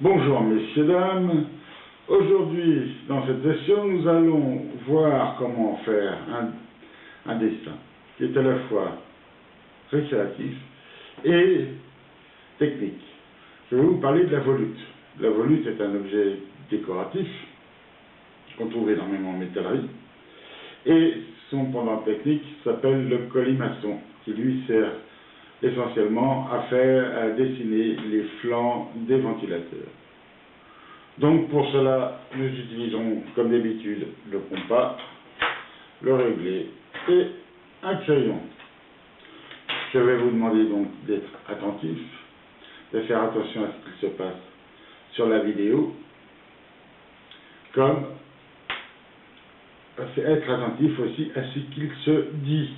Bonjour messieurs, dames. Aujourd'hui, dans cette session, nous allons voir comment faire un dessin qui est à la fois récréatif et technique. Je vais vous parler de la volute. La volute est un objet décoratif qu'on trouve énormément en métallerie et son pendant technique s'appelle le colimaçon, qui lui sert essentiellement à dessiner les flancs des ventilateurs. Donc pour cela, nous utilisons comme d'habitude le compas, le réglé et un crayon. Je vais vous demander donc d'être attentif, de faire attention à ce qu'il se passe sur la vidéo, comme être attentif aussi à ce qu'il se dit.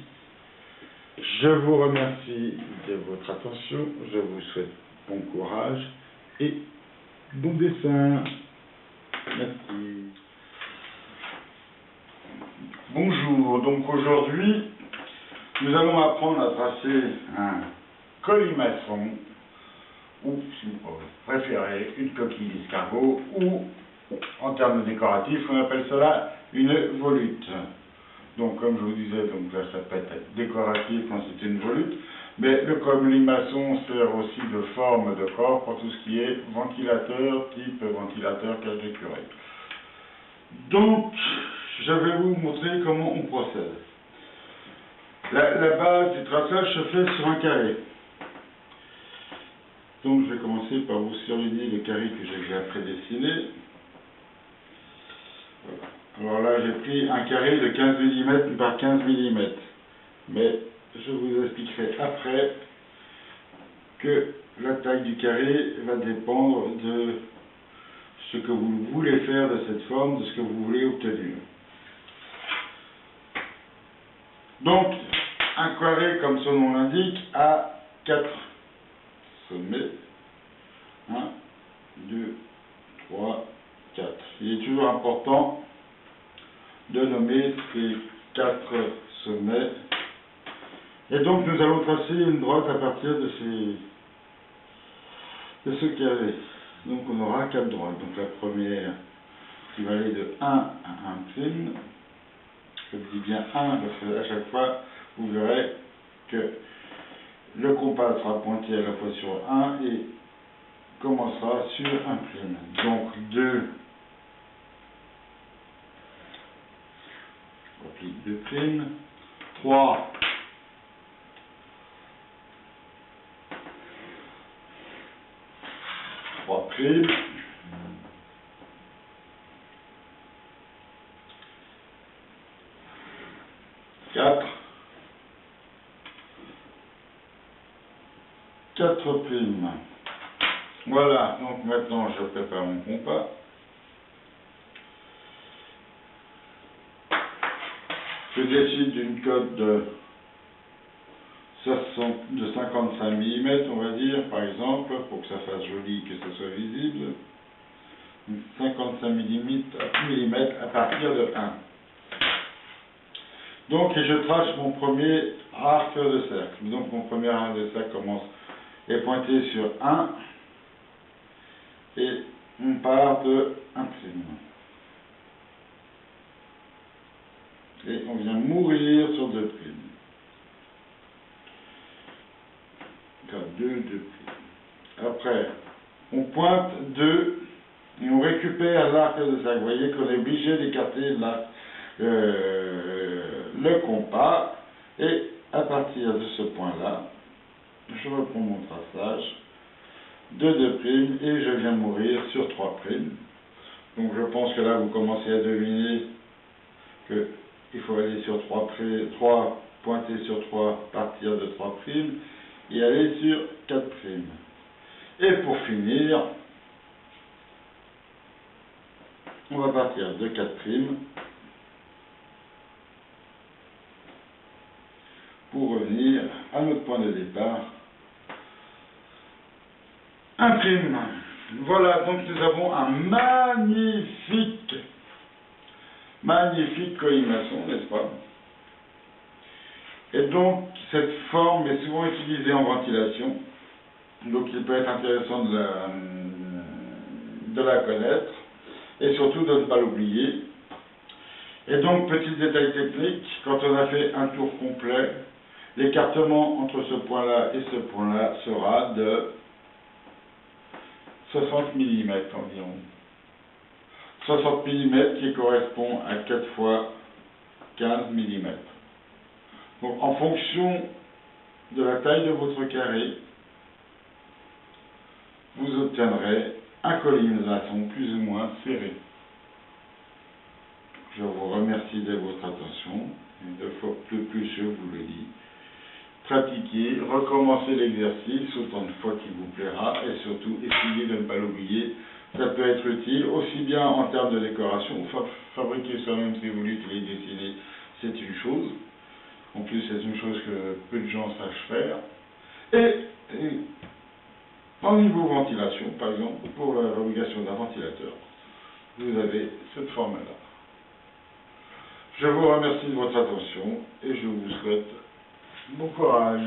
Je vous remercie de votre attention, je vous souhaite bon courage et bon dessin. Merci. Bonjour, donc aujourd'hui, nous allons apprendre à tracer un colimaçon, ou si vous préférez, une coquille d'escargot, ou en termes décoratifs, on appelle cela une volute. Donc comme je vous disais, donc là ça peut être décoratif quand c'est une volute, mais le colimaçon sert aussi de forme de corps pour tout ce qui est ventilateur, type ventilateur cage d'écureuil. Donc je vais vous montrer comment on procède. La base du traçage se fait sur un carré. Donc je vais commencer par vous surligner le carré que j'ai déjà prédessiné. Voilà. Alors là, j'ai pris un carré de 15 mm par 15 mm. Mais je vous expliquerai après que la taille du carré va dépendre de ce que vous voulez faire de cette forme, de ce que vous voulez obtenir. Donc, un carré, comme son nom l'indique, a 4 sommets. 1, 2, 3, 4. Il est toujours important de nommer ces 4 sommets. Et donc nous allons tracer une droite à partir de ce carré. Donc on aura 4 droites. Donc la première qui va aller de 1 à 1'. Je dis bien 1 parce qu'à chaque fois vous verrez que le compas sera pointé à la fois sur 1 et commencera sur 1'. Donc 2. 2', 3, 3', 4, 4'. Voilà, donc maintenant je prépare mon compas. Je décide d'une cote de 55 mm, on va dire, par exemple, pour que ça fasse joli, que ça soit visible. 55 mm à partir de 1. Donc, et je trace mon premier arc de cercle. Donc, mon premier arc de cercle est pointé sur 1 et on part de 1'. Et on vient mourir sur 2'. 2'. Après, on pointe 2 et on récupère l'arc de cercle. Vous voyez qu'on est obligé d'écarter le compas. Et à partir de ce point-là, je reprends mon traçage de 2' et je viens mourir sur 3'. Donc je pense que là vous commencez à deviner que il faut aller sur 3, pointer sur 3, partir de 3' et aller sur 4'. Et pour finir, on va partir de 4' pour revenir à notre point de départ, 1'. Voilà, donc nous avons un magnifique colimaçon, n'est-ce pas? Et donc, cette forme est souvent utilisée en ventilation. Donc, il peut être intéressant de la connaître et surtout de ne pas l'oublier. Et donc, petit détail technique, quand on a fait un tour complet, l'écartement entre ce point-là et ce point-là sera de 60 mm environ. 60 mm qui correspond à 4 fois 15 mm. Donc en fonction de la taille de votre carré, vous obtiendrez un collier maçon plus ou moins serré. Je vous remercie de votre attention. Une fois de plus, je vous le dis. Pratiquez, recommencez l'exercice autant de fois qu'il vous plaira et surtout essayez de ne pas l'oublier. Ça peut être utile aussi bien en termes de décoration, fabriquer soi-même si vous l'utilisez, dessiner, c'est une chose. En plus, c'est une chose que peu de gens sachent faire. Et en niveau ventilation, par exemple, pour la fabrication d'un ventilateur, vous avez cette forme-là. Je vous remercie de votre attention et je vous souhaite bon courage.